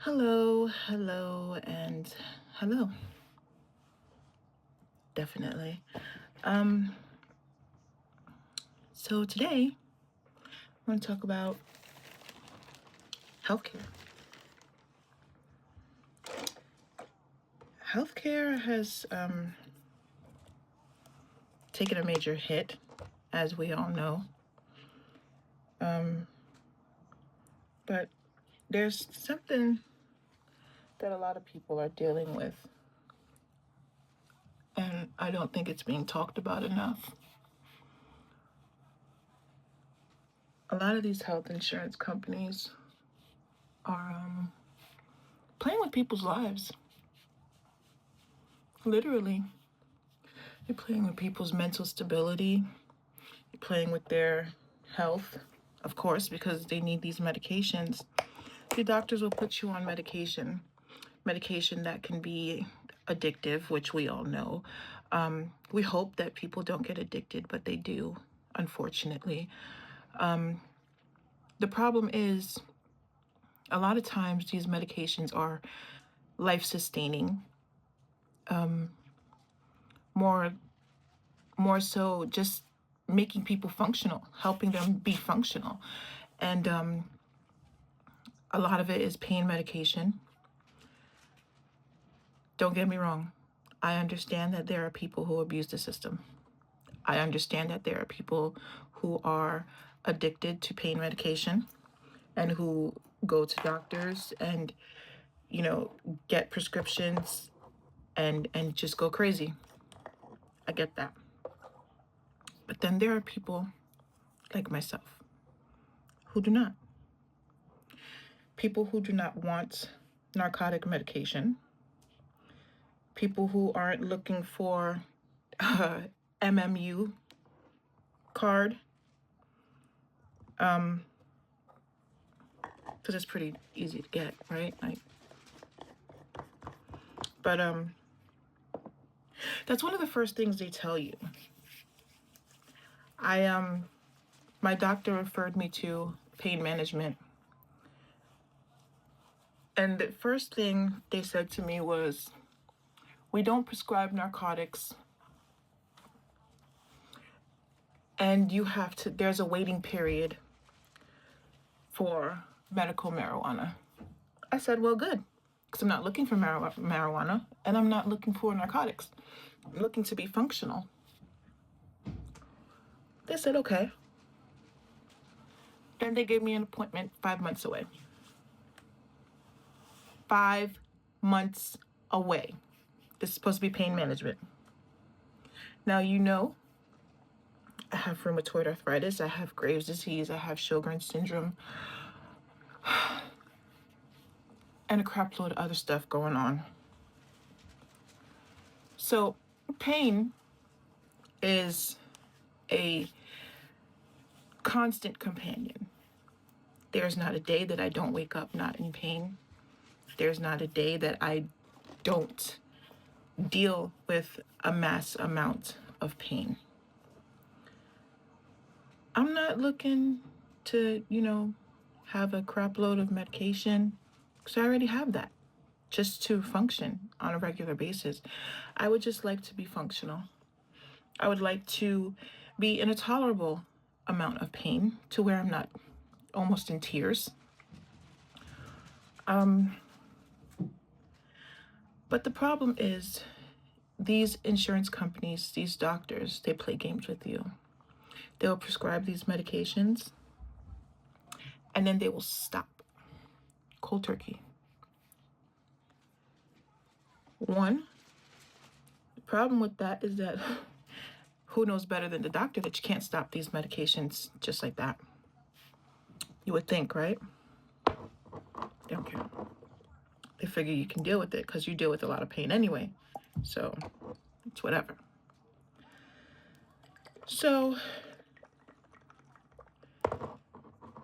Hello, hello, and hello. Definitely. Um, so today I want to talk about healthcare. Healthcare has taken a major hit, as we all know. Um, but there's something that a lot of people are dealing with, and I don't think it's being talked about enough. A lot of these health insurance companies are playing with people's lives. Literally, they're playing with people's mental stability, they're playing with their health, of course, because they need these medications. The doctors will put you on medication that can be addictive, which we all know. We hope that people don't get addicted, but they do, unfortunately. The problem is, a lot of times these medications are life sustaining, more more so just making people functional, helping them be functional. And a lot of it is pain medication. Don't get me wrong. I understand that there are people who abuse the system. I understand that there are people who are addicted to pain medication and who go to doctors and, get prescriptions and just go crazy. I get that. But then there are people like myself who do not. People who do not want narcotic medication. People who aren't looking for a MMU card, because it's pretty easy to get, right? But that's one of the first things they tell you. My doctor referred me to pain management, and the first thing they said to me was, "We don't prescribe narcotics, and there's a waiting period for medical marijuana." I said, "Well, good, because I'm not looking for marijuana, and I'm not looking for narcotics. I'm looking to be functional." They said, "Okay." Then they gave me an appointment 5 months away. 5 months away. This is supposed to be pain management. Now, I have rheumatoid arthritis, I have Graves' disease, I have Sjogren's syndrome, and a crap load of other stuff going on. So, pain is a constant companion. There's not a day that I don't wake up not in pain. There's not a day that I don't deal with a mass amount of pain. I'm not looking to, have a crap load of medication, because I already have that just to function on a regular basis. I would just like to be functional. I would like to be in a tolerable amount of pain to where I'm not almost in tears. But the problem is, these insurance companies, these doctors, they play games with you. They'll prescribe these medications and then they will stop cold turkey. One, the problem with that is that who knows better than the doctor that you can't stop these medications just like that? You would think, right? They don't care. They figure you can deal with it because you deal with a lot of pain anyway. So it's whatever. So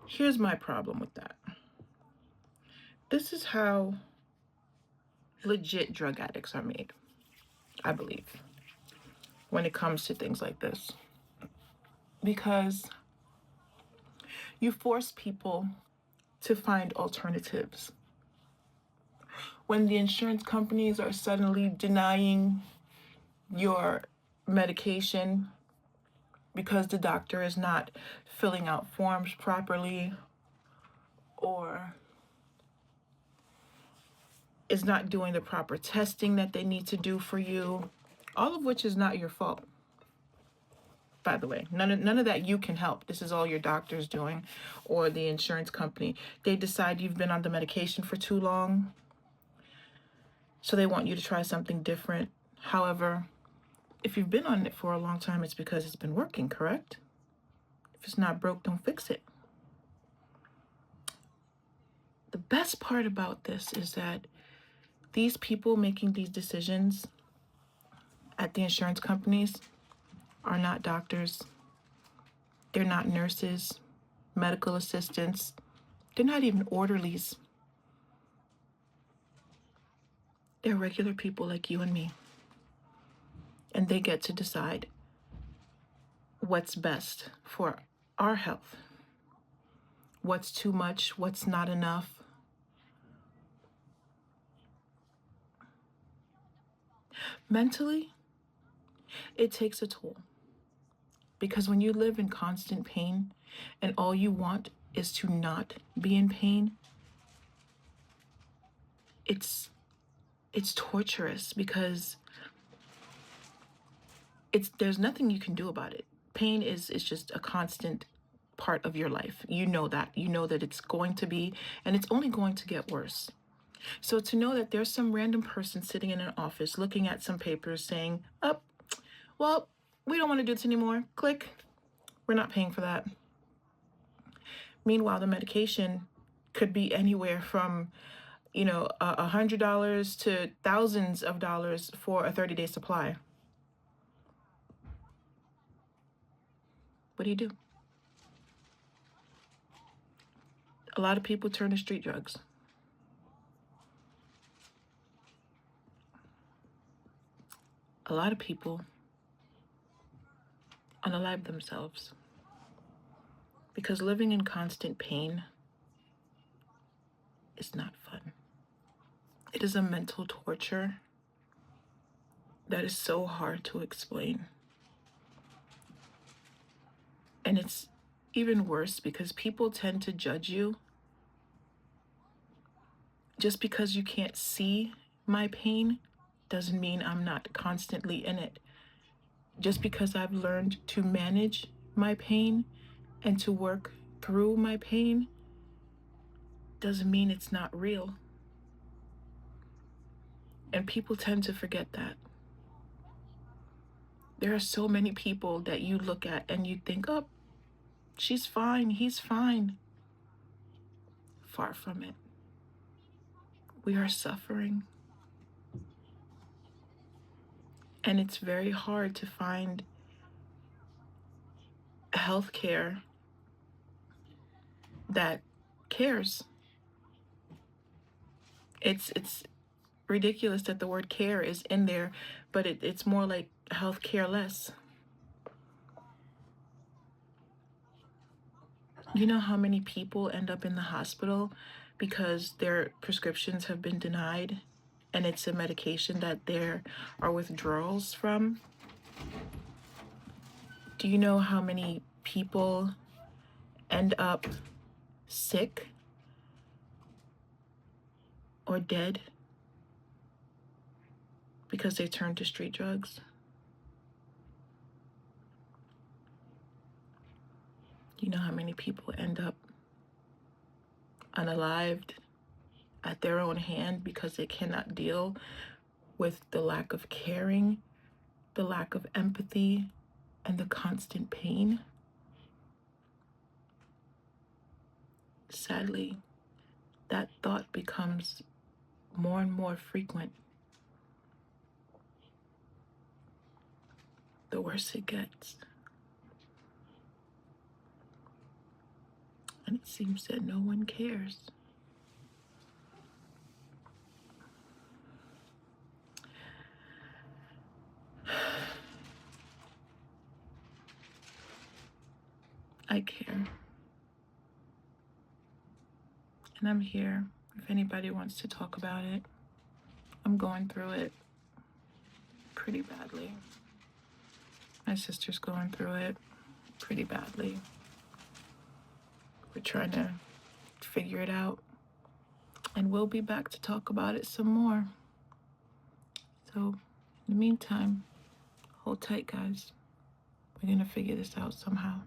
here's my problem with that. This is how legit drug addicts are made, I believe, when it comes to things like this. Because you force people to find alternatives. When the insurance companies are suddenly denying your medication because the doctor is not filling out forms properly or is not doing the proper testing that they need to do for you, all of which is not your fault. By the way, none of that you can help. This is all your doctor's doing or the insurance company. They decide you've been on the medication for too long, so they want you to try something different. However, if you've been on it for a long time, it's because it's been working, correct? If it's not broke, don't fix it. The best part about this is that these people making these decisions at the insurance companies are not doctors. They're not nurses, medical assistants. They're not even orderlies. They're regular people like you and me. And they get to decide what's best for our health. What's too much, what's not enough. Mentally, it takes a toll. Because when you live in constant pain and all you want is to not be in pain, it's torturous because there's nothing you can do about it. Pain is just a constant part of your life. You know that. You know that it's going to be, and it's only going to get worse. So to know that there's some random person sitting in an office looking at some papers saying, oh, well, we don't want to do this anymore. Click. We're not paying for that. Meanwhile, the medication could be anywhere from, $100 to thousands of dollars for a 30-day supply. What do you do? A lot of people turn to street drugs. A lot of people unalive themselves because living in constant pain is not fun. It is a mental torture that is so hard to explain. And it's even worse because people tend to judge you just because you can't see my pain doesn't mean I'm not constantly in it. Just because I've learned to manage my pain and to work through my pain doesn't mean it's not real. And people tend to forget that. There are so many people that you look at and you think, oh, she's fine, he's fine. Far from it. We are suffering. And it's very hard to find healthcare that cares. It's ridiculous that the word care is in there, but it's more like health careless. You know how many people end up in the hospital because their prescriptions have been denied and it's a medication that there are withdrawals from? Do you know how many people end up sick or dead because they turn to street drugs? You know how many people end up unalived at their own hand because they cannot deal with the lack of caring, the lack of empathy, and the constant pain? Sadly, that thought becomes more and more frequent the worse it gets. And it seems that no one cares. I care. And I'm here if anybody wants to talk about it. I'm going through it pretty badly. My sister's going through it pretty badly. We're trying to figure it out. And we'll be back to talk about it some more. So, in the meantime, hold tight, guys. We're going to figure this out somehow.